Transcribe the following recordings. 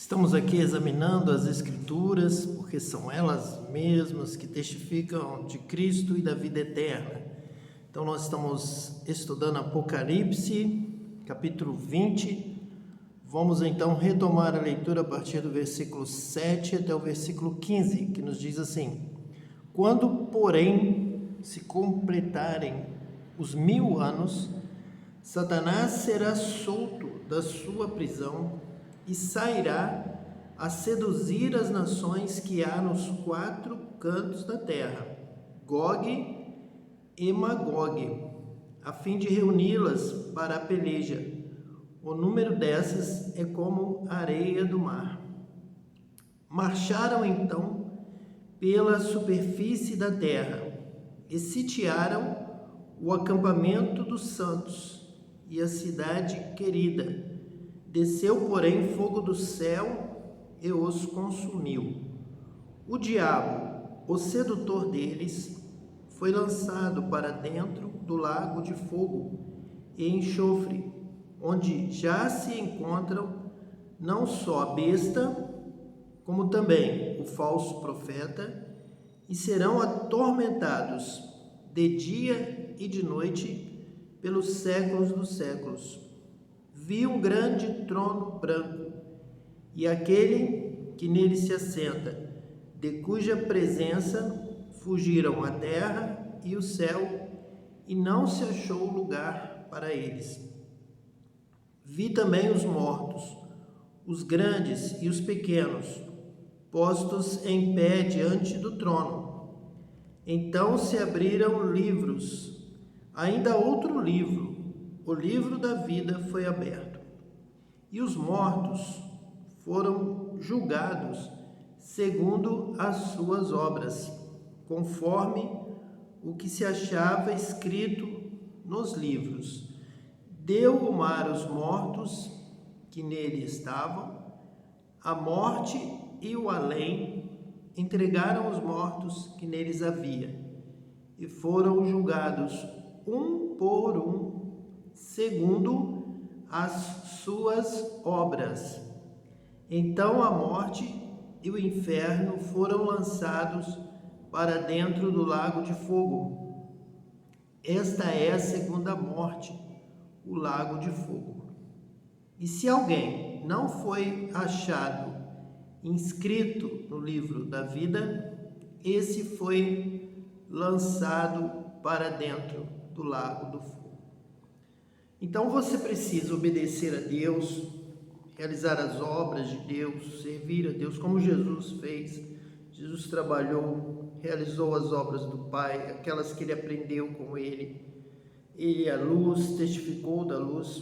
Estamos aqui examinando as Escrituras, porque são elas mesmas que testificam de Cristo e da vida eterna. Então nós estamos estudando Apocalipse, capítulo 20. Vamos então retomar a leitura a partir do versículo 7 até o versículo 15, que nos diz assim: Quando, porém, se completarem os 1000 anos, Satanás será solto da sua prisão e sairá a seduzir as nações que há nos 4 cantos da terra, Gog e Magog, a fim de reuni-las para a peleja. O número dessas é como a areia do mar. Marcharam então pela superfície da terra e sitiaram o acampamento dos santos e a cidade querida. Desceu, porém, fogo do céu e os consumiu. O diabo, o sedutor deles, foi lançado para dentro do lago de fogo e enxofre, onde já se encontram não só a besta, como também o falso profeta, e serão atormentados de dia e de noite pelos séculos dos séculos. Vi um grande trono branco, e aquele que nele se assenta, de cuja presença fugiram a terra e o céu, e não se achou lugar para eles. Vi também os mortos, os grandes e os pequenos, postos em pé diante do trono. Então se abriram livros, ainda outro livro, o livro da vida foi aberto, e os mortos foram julgados segundo as suas obras, conforme o que se achava escrito nos livros. Deu o mar aos mortos que nele estavam, a morte e o além entregaram os mortos que neles havia, e foram julgados um por um, segundo as suas obras. Então a morte e o inferno foram lançados para dentro do lago de fogo. Esta é a segunda morte, o lago de fogo. E se alguém não foi achado inscrito no livro da vida, esse foi lançado para dentro do lago do fogo. Então você precisa obedecer a Deus, realizar as obras de Deus, servir a Deus como Jesus fez. Jesus trabalhou, realizou as obras do Pai, aquelas que ele aprendeu com ele. Ele é a luz, testificou da luz.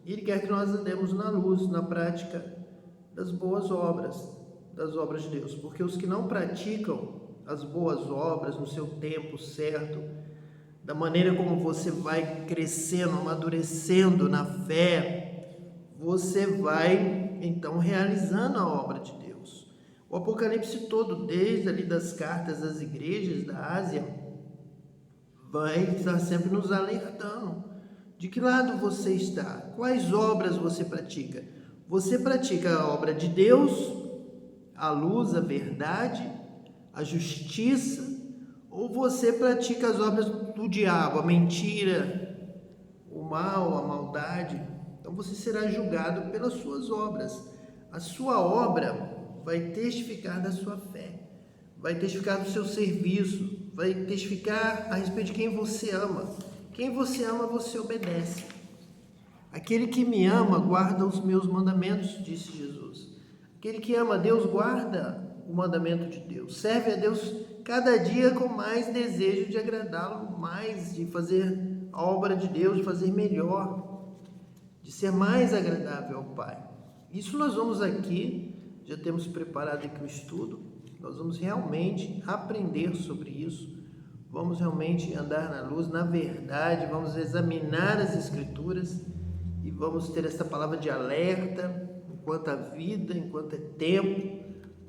Ele quer que nós andemos na luz, na prática das boas obras, das obras de Deus. Porque os que não praticam as boas obras no seu tempo certo, da maneira como você vai crescendo, amadurecendo na fé, você vai então realizando a obra de Deus. O Apocalipse todo, desde ali das cartas às igrejas da Ásia, vai estar sempre nos alertando de que lado você está, quais obras você pratica. Você pratica a obra de Deus, a luz, a verdade, a justiça, ou você pratica as obras do diabo, a mentira, o mal, a maldade? Então você será julgado pelas suas obras. A sua obra vai testificar da sua fé, vai testificar do seu serviço, vai testificar a respeito de quem você ama. Quem você ama, você obedece. Aquele que me ama guarda os meus mandamentos, disse Jesus. Aquele que ama a Deus guarda o mandamento de Deus, serve a Deus cada dia com mais desejo de agradá-lo, mais de fazer a obra de Deus, de fazer melhor, de ser mais agradável ao Pai. Isso nós vamos aqui, já temos preparado aqui o estudo, nós vamos realmente aprender sobre isso, vamos realmente andar na luz, na verdade, vamos examinar as Escrituras e vamos ter essa palavra de alerta enquanto a vida, enquanto é tempo,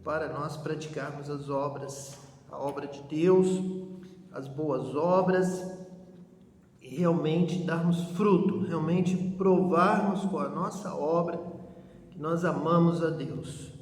para nós praticarmos as obras, a obra de Deus, as boas obras, e realmente darmos fruto, realmente provarmos com a nossa obra que nós amamos a Deus.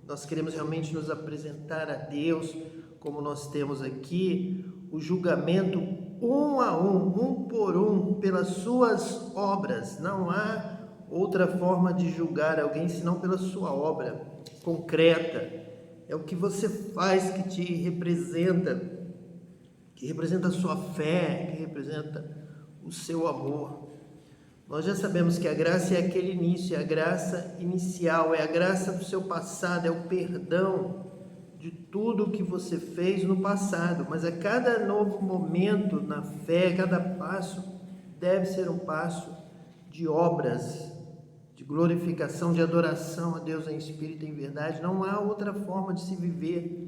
Nós queremos realmente nos apresentar a Deus, como nós temos aqui, o julgamento um a um por um, pelas suas obras. Não há outra forma de julgar alguém senão pela sua obra concreta. É o que você faz que te representa, que representa a sua fé, que representa o seu amor. Nós já sabemos que a graça é aquele início, é a graça inicial, é a graça do seu passado, é o perdão de tudo que você fez no passado. Mas a cada novo momento na fé, cada passo deve ser um passo de obras, de glorificação, de adoração a Deus em espírito e em verdade. Não há outra forma de se viver.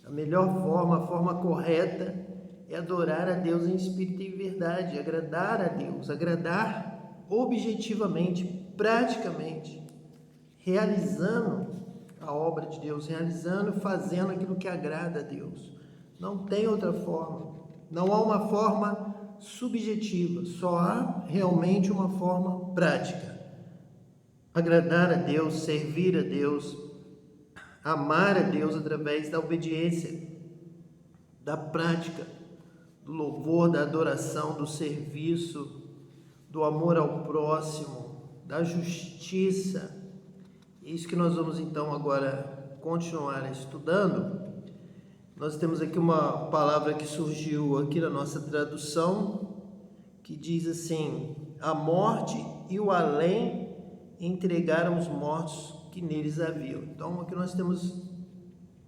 A melhor forma, a forma correta é adorar a Deus em espírito e em verdade, agradar a Deus, agradar objetivamente, praticamente, realizando a obra de Deus, realizando, fazendo aquilo que agrada a Deus. Não tem outra forma, não há uma forma subjetiva, só há realmente uma forma prática. Agradar a Deus, servir a Deus, amar a Deus através da obediência, da prática, do louvor, da adoração, do serviço, do amor ao próximo, da justiça. É isso que nós vamos então agora continuar estudando. Nós temos aqui uma palavra que surgiu aqui na nossa tradução, que diz assim: a morte e o além entregaram os mortos que neles haviam. Então aqui nós temos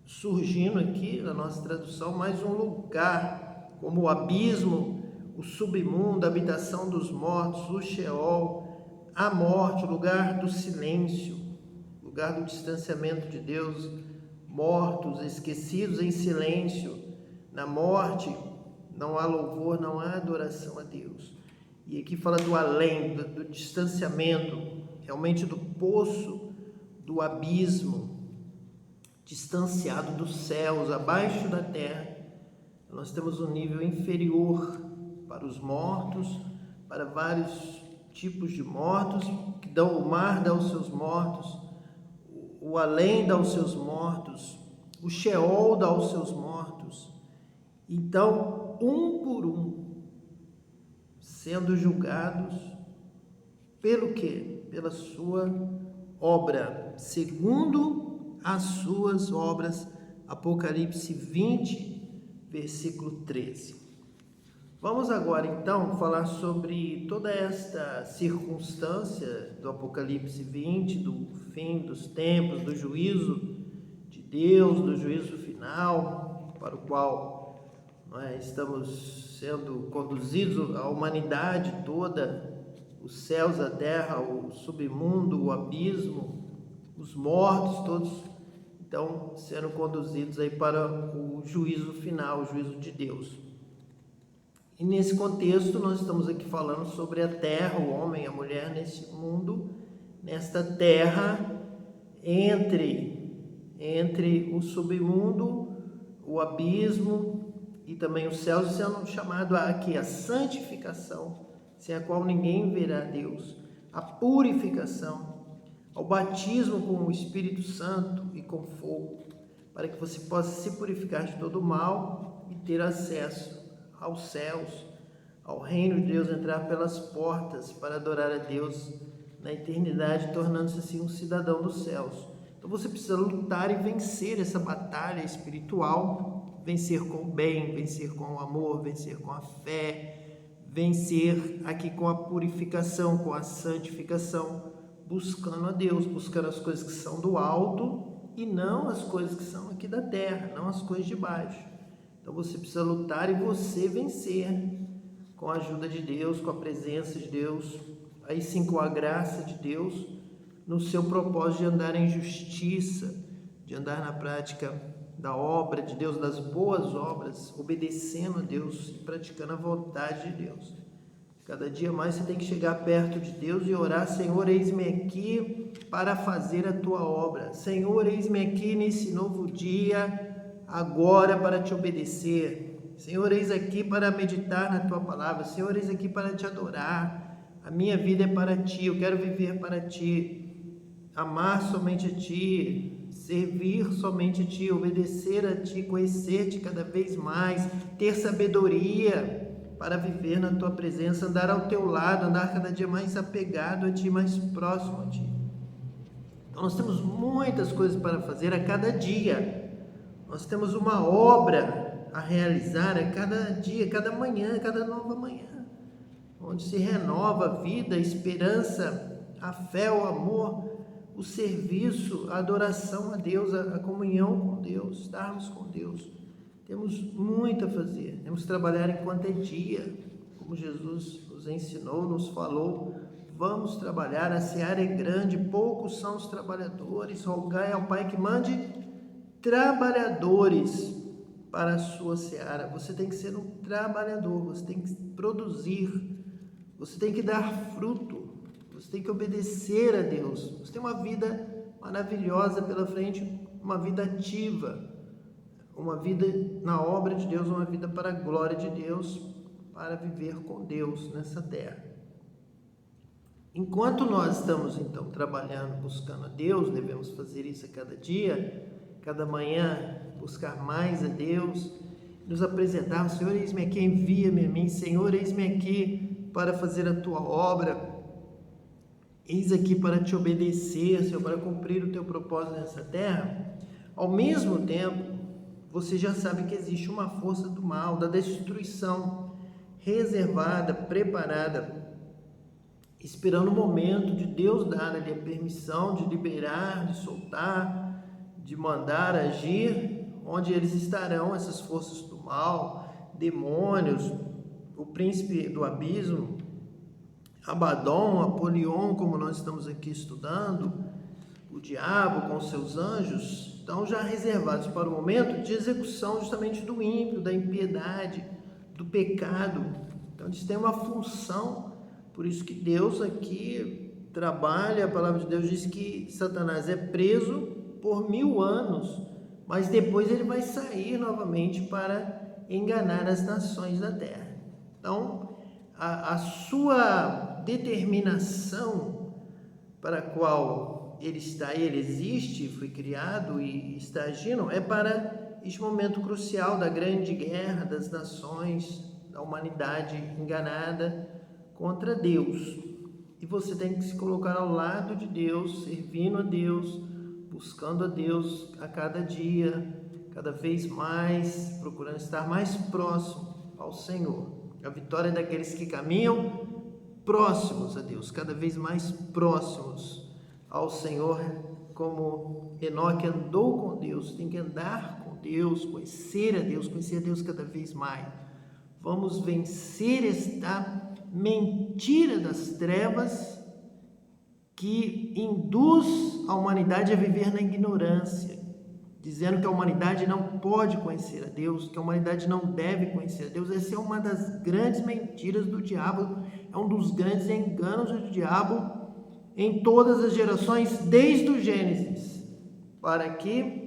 surgindo aqui na nossa tradução mais um lugar, como o abismo, o submundo, a habitação dos mortos, o Sheol, a morte, o lugar do silêncio, lugar do distanciamento de Deus, mortos, esquecidos em silêncio. Na morte não há louvor, não há adoração a Deus. E aqui fala do além, do distanciamento, realmente do poço, do abismo, distanciado dos céus, abaixo da terra. Nós temos um nível inferior para os mortos, para vários tipos de mortos, que dão o mar dá os seus mortos, o além dá os seus mortos, o Sheol dá os seus mortos. Então, um por um, sendo julgados pelo quê? Pela sua obra, segundo as suas obras. Apocalipse 20, versículo 13. Vamos agora então falar sobre toda esta circunstância do Apocalipse 20, do fim dos tempos, do juízo de Deus, do juízo final, para o qual nós estamos sendo conduzidos, a humanidade toda, os céus, a terra, o submundo, o abismo, os mortos, todos estão sendo conduzidos aí para o juízo final, o juízo de Deus. E nesse contexto nós estamos aqui falando sobre a terra, o homem, a mulher nesse mundo, nesta terra, entre o submundo, o abismo e também os céus, sendo chamado aqui a santificação, sem a qual ninguém verá Deus, a purificação, ao batismo com o Espírito Santo e com fogo, para que você possa se purificar de todo o mal e ter acesso aos céus, ao reino de Deus, entrar pelas portas para adorar a Deus na eternidade, tornando-se assim um cidadão dos céus. Então você precisa lutar e vencer essa batalha espiritual, vencer com o bem, vencer com o amor, vencer com a fé, vencer aqui com a purificação, com a santificação, buscando a Deus, buscando as coisas que são do alto e não as coisas que são aqui da terra, não as coisas de baixo. Então você precisa lutar e você vencer com a ajuda de Deus, com a presença de Deus, aí sim com a graça de Deus, no seu propósito de andar em justiça, de andar na prática da obra de Deus, das boas obras, obedecendo a Deus e praticando a vontade de Deus. Cada dia mais você tem que chegar perto de Deus e orar: Senhor, eis-me aqui para fazer a tua obra. Senhor, eis-me aqui nesse novo dia, agora para te obedecer. Senhor, eis aqui para meditar na tua palavra. Senhor, eis aqui para te adorar. A minha vida é para ti, eu quero viver para ti. amar somente a Ti, servir somente a Ti, obedecer a Ti, conhecer-te cada vez mais, ter sabedoria para viver na Tua presença, andar ao Teu lado, andar cada dia mais apegado a Ti, mais próximo a Ti. Então nós temos muitas coisas para fazer a cada dia. Nós temos uma obra a realizar a cada dia, cada manhã, cada nova manhã, onde se renova a vida, a esperança, a fé, o amor, o serviço, a adoração a Deus, a comunhão com Deus, estarmos com Deus. Temos muito a fazer, temos que trabalhar enquanto é dia, como Jesus nos ensinou, nos falou. Vamos trabalhar, a seara é grande, poucos são os trabalhadores. Rogai ao Pai que mande trabalhadores para a sua seara. Você tem que ser um trabalhador, você tem que produzir, você tem que dar fruto, você tem que obedecer a Deus. Você tem uma vida maravilhosa pela frente, uma vida ativa, uma vida na obra de Deus, uma vida para a glória de Deus, para viver com Deus nessa terra. Enquanto nós estamos então trabalhando, buscando a Deus, devemos fazer isso a cada dia, cada manhã, buscar mais a Deus, nos apresentar: Senhor, eis-me aqui, envia-me a mim. Senhor, eis-me aqui para fazer a tua obra, eis aqui para te obedecer, Senhor, para cumprir o teu propósito nessa terra. Ao mesmo tempo, você já sabe que existe uma força do mal, da destruição, reservada, preparada, esperando o momento de Deus dar ali a permissão de liberar, de soltar, de mandar agir, onde eles estarão, essas forças do mal, demônios, o príncipe do abismo, Abaddon, Apolion, como nós estamos aqui estudando, o diabo com seus anjos, estão já reservados para o momento de execução justamente do ímpio, da impiedade, do pecado. Então eles têm uma função. Por isso que Deus aqui trabalha, a palavra de Deus diz que Satanás é preso por 1000 anos, mas depois ele vai sair novamente para enganar as nações da terra. Então, a sua determinação para a qual ele está, ele existe, foi criado e está agindo, é para este momento crucial da grande guerra das nações, da humanidade enganada contra Deus. E você tem que se colocar ao lado de Deus, servindo a Deus, buscando a Deus a cada dia, cada vez mais, procurando estar mais próximo ao Senhor. A vitória é daqueles que caminham próximos a Deus, cada vez mais próximos ao Senhor, como Enoque andou com Deus. Tem que andar com Deus, conhecer a Deus cada vez mais. Vamos vencer esta mentira das trevas que induz a humanidade a viver na ignorância, dizendo que a humanidade não pode conhecer a Deus, que a humanidade não deve conhecer a Deus. Essa é uma das grandes mentiras do diabo, é um dos grandes enganos do diabo em todas as gerações, desde o Gênesis, para que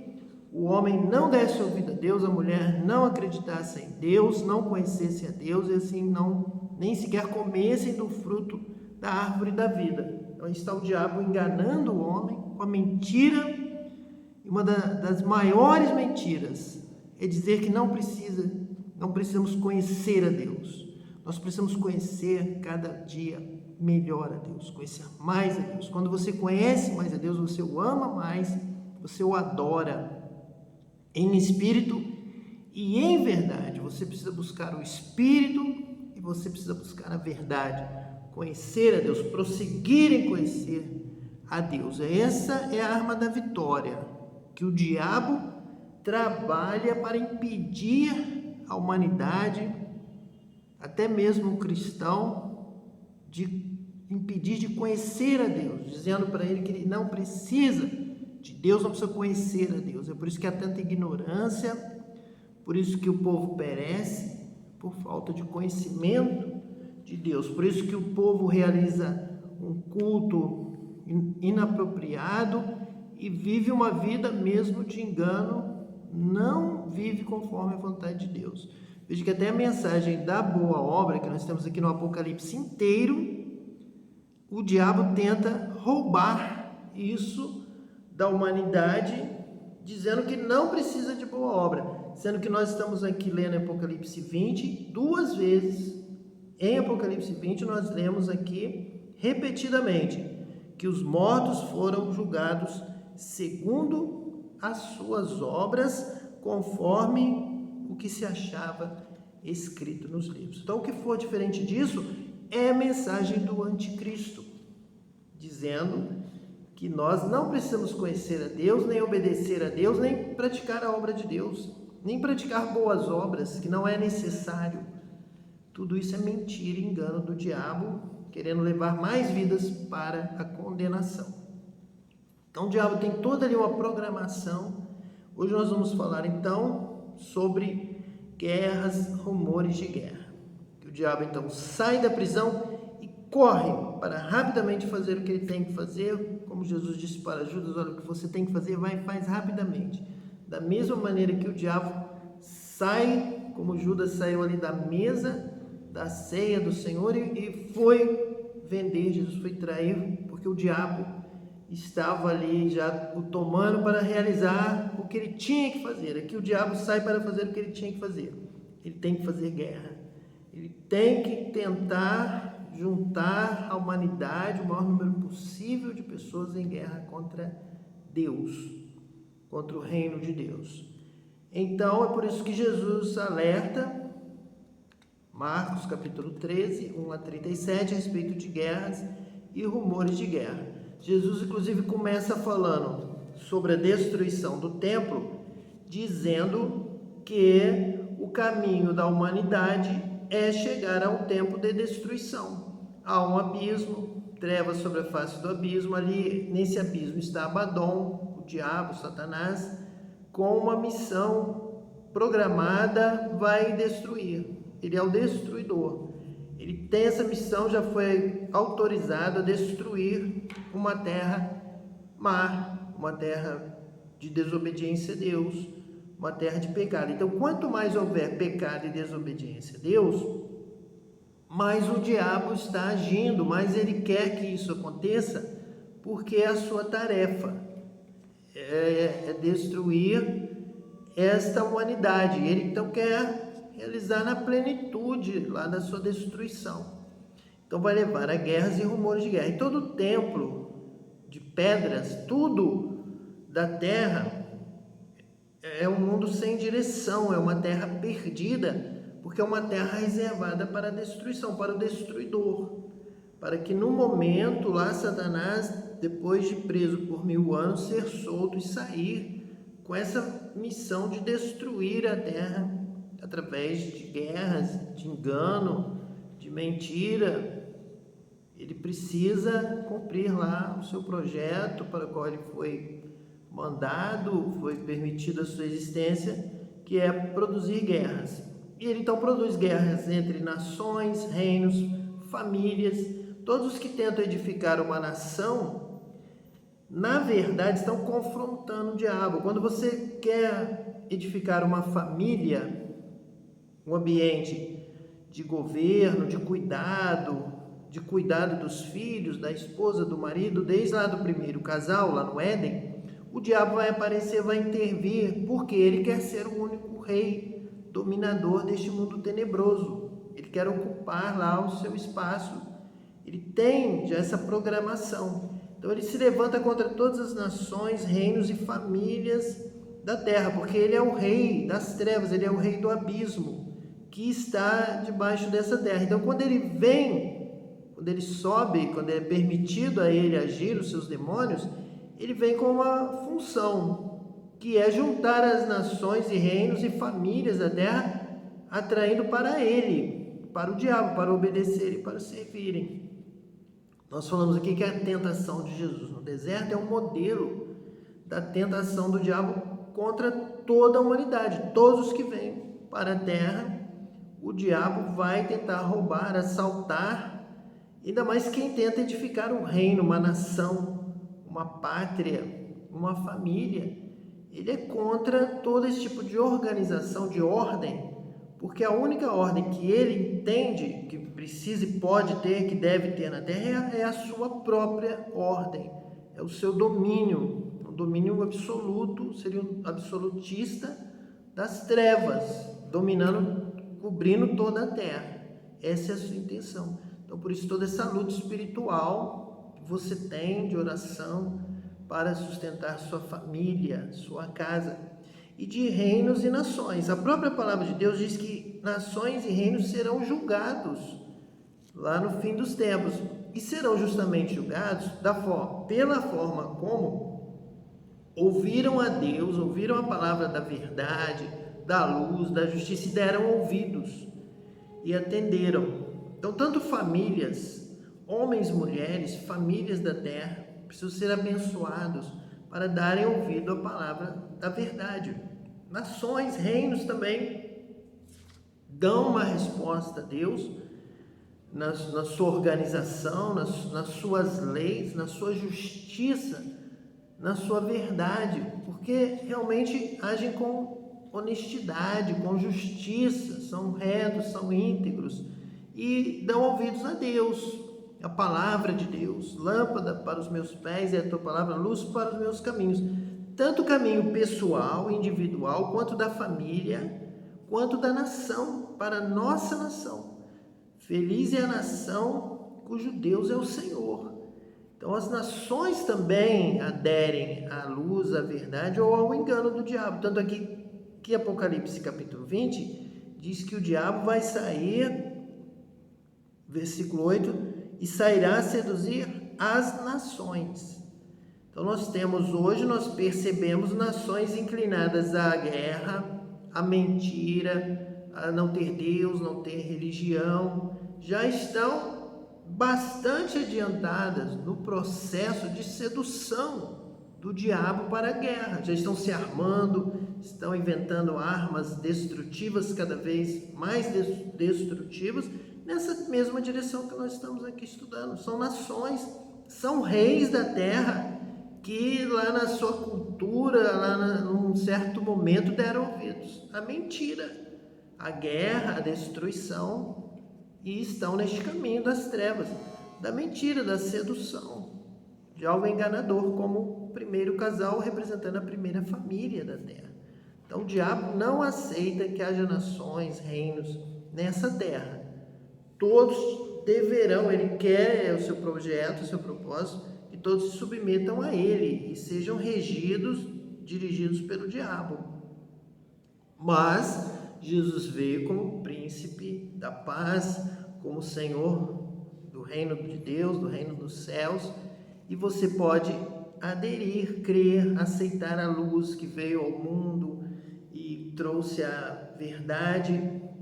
o homem não desse ouvido a Deus, a mulher não acreditasse em Deus, não conhecesse a Deus e assim nem sequer comessem do fruto da árvore da vida. Então está o diabo enganando o homem com a mentira, e uma das maiores mentiras é dizer que não precisamos conhecer a Deus. Nós precisamos conhecer cada dia melhor a Deus, conhecer mais a Deus. Quando você conhece mais a Deus, você o ama mais, você o adora em espírito e em verdade. Você precisa buscar o espírito e você precisa buscar a verdade, conhecer a Deus, prosseguir em conhecer a Deus. Essa é a arma da vitória, que o diabo trabalha para impedir a humanidade, até mesmo o cristão, de impedir de conhecer a Deus, dizendo para ele que ele não precisa de Deus, não precisa conhecer a Deus. É por isso que há tanta ignorância, por isso que o povo perece por falta de conhecimento de Deus. Por isso que o povo realiza um culto inapropriado e vive uma vida mesmo de engano, não vive conforme a vontade de Deus. Veja que até a mensagem da boa obra, que nós temos aqui no Apocalipse inteiro, o diabo tenta roubar isso da humanidade, dizendo que não precisa de boa obra, sendo que nós estamos aqui lendo Apocalipse 20, 2 vezes. Em Apocalipse 20 nós lemos aqui repetidamente que os mortos foram julgados segundo as suas obras, conforme o que se achava escrito nos livros. Então, o que for diferente disso é a mensagem do anticristo, dizendo que nós não precisamos conhecer a Deus, nem obedecer a Deus, nem praticar a obra de Deus, nem praticar boas obras, que não é necessário. Tudo isso é mentira e engano do diabo, querendo levar mais vidas para a condenação. Então, o diabo tem toda ali uma programação. Hoje nós vamos falar, então, sobre guerras, rumores de guerra. O diabo, então, sai da prisão e corre para rapidamente fazer o que ele tem que fazer. Como Jesus disse para Judas, olha, o que você tem que fazer, vai e faz rapidamente. Da mesma maneira que o diabo sai, como Judas saiu ali da mesa, da ceia do Senhor e foi vender, Jesus foi trair, porque o diabo estava ali já o tomando para realizar o que ele tinha que fazer. Aqui o diabo sai para fazer o que ele tinha que fazer. Ele tem que fazer guerra. Ele tem que tentar juntar a humanidade, o maior número possível de pessoas em guerra contra Deus, contra o reino de Deus. Então, é por isso que Jesus alerta, Marcos capítulo 13, 1 a 37, a respeito de guerras e rumores de guerra. Jesus, inclusive, começa falando sobre a destruição do templo, dizendo que o caminho da humanidade é chegar a um tempo de destruição. Há um abismo, trevas sobre a face do abismo, ali nesse abismo está Abaddon, o diabo, Satanás, com uma missão programada, vai destruir. Ele é o destruidor. Ele tem essa missão, já foi autorizado a destruir uma terra má, uma terra de desobediência a Deus, uma terra de pecado. Então, quanto mais houver pecado e desobediência a Deus, mais o diabo está agindo, mais ele quer que isso aconteça, porque é a sua tarefa, é destruir esta humanidade. Ele então quer realizar na plenitude lá da sua destruição. Então vai levar a guerras e rumores de guerra. E todo o templo de pedras, tudo da terra, é um mundo sem direção, é uma terra perdida, porque é uma terra reservada para a destruição, para o destruidor, para que no momento lá Satanás, depois de preso por 1000 anos, ser solto e sair com essa missão de destruir a terra através de guerras, de engano, de mentira. Ele precisa cumprir lá o seu projeto para o qual ele foi mandado, foi permitida a sua existência, que é produzir guerras. E ele então produz guerras entre nações, reinos, famílias. Todos os que tentam edificar uma nação, na verdade, estão confrontando o diabo. Quando você quer edificar uma família, um ambiente de governo, de cuidado dos filhos, da esposa, do marido, desde lá do primeiro casal, lá no Éden, o diabo vai aparecer, vai intervir, porque ele quer ser o único rei, dominador deste mundo tenebroso. Ele quer ocupar lá o seu espaço. Ele tem já essa programação. Então ele se levanta contra todas as nações, reinos e famílias da terra, porque ele é o rei das trevas, ele é o rei do abismo que está debaixo dessa terra. Então, quando ele vem, quando ele sobe, quando é permitido a ele agir, os seus demônios, ele vem com uma função, que é juntar as nações e reinos e famílias da terra, atraindo para ele, para o diabo, para obedecerem, para servirem. Nós falamos aqui que a tentação de Jesus no deserto é um modelo da tentação do diabo contra toda a humanidade. Todos os que vêm para a terra, o diabo vai tentar roubar, assaltar, ainda mais quem tenta edificar um reino, uma nação, uma pátria, uma família. Ele é contra todo esse tipo de organização, de ordem, porque a única ordem que ele entende que precisa e pode ter, que deve ter na terra, é a sua própria ordem, é o seu domínio, um domínio absoluto, seria um absolutista das trevas, dominando, cobrindo toda a terra. Essa é a sua intenção. Então, por isso, toda essa luta espiritual que você tem de oração para sustentar sua família, sua casa, e de reinos e nações. A própria palavra de Deus diz que nações e reinos serão julgados lá no fim dos tempos. E serão justamente julgados pela forma como ouviram a Deus, ouviram a palavra da verdade, da luz, da justiça e deram ouvidos e atenderam. Então, tanto famílias, homens, mulheres, famílias da terra, precisam ser abençoados para darem ouvido à palavra da verdade. Nações, reinos também dão uma resposta a Deus na sua organização, nas suas leis, na sua justiça, na sua verdade, porque realmente agem com honestidade, com justiça, são retos, são íntegros e dão ouvidos a Deus, a palavra de Deus, lâmpada para os meus pés e a tua palavra, luz para os meus caminhos, tanto o caminho pessoal, individual, quanto da família, quanto da nação, para a nossa nação. Feliz é a nação cujo Deus é o Senhor. Então as nações também aderem à luz, à verdade ou ao engano do diabo. Tanto aqui que Apocalipse capítulo 20 diz que o diabo vai sair, versículo 8, e sairá a seduzir as nações. Então nós percebemos nações inclinadas à guerra, à mentira, a não ter Deus, não ter religião, já estão bastante adiantadas no processo de sedução do diabo para a guerra. Já estão se armando, estão inventando armas destrutivas, cada vez mais destrutivas, nessa mesma direção que nós estamos aqui estudando. São nações, são reis da terra que lá na sua cultura, num certo momento deram ouvidos à mentira, à guerra, à destruição, e estão neste caminho das trevas, da mentira, da sedução, de algo enganador, como o primeiro casal representando a primeira família da terra. Então o diabo não aceita que haja nações, reinos nessa terra. Todos deverão, ele quer o seu projeto, o seu propósito, que todos se submetam a ele e sejam regidos, dirigidos pelo diabo. Mas Jesus veio como príncipe da paz, como Senhor do reino de Deus, do reino dos céus, e você pode aderir, crer, aceitar a luz que veio ao mundo e trouxe a verdade.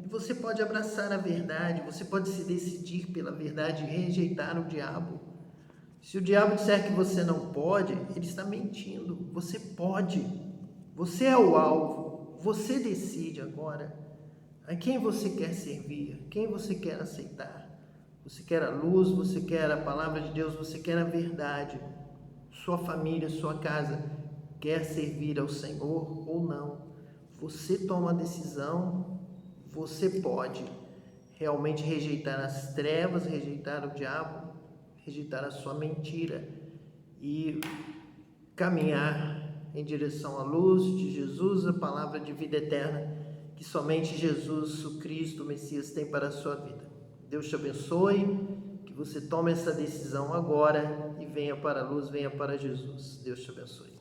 E você pode abraçar a verdade, você pode se decidir pela verdade e rejeitar o diabo. Se o diabo disser que você não pode, ele está mentindo. Você pode. Você é o alvo. Você decide agora a quem você quer servir, quem você quer aceitar. Você quer a luz, você quer a palavra de Deus, você quer a verdade. Sua família, sua casa quer servir ao Senhor ou não. Você toma a decisão, você pode realmente rejeitar as trevas, rejeitar o diabo, rejeitar a sua mentira e caminhar em direção à luz de Jesus, a palavra de vida eterna que somente Jesus, o Cristo, o Messias, tem para a sua vida. Deus te abençoe, que você tome essa decisão agora e venha para a luz, venha para Jesus. Deus te abençoe.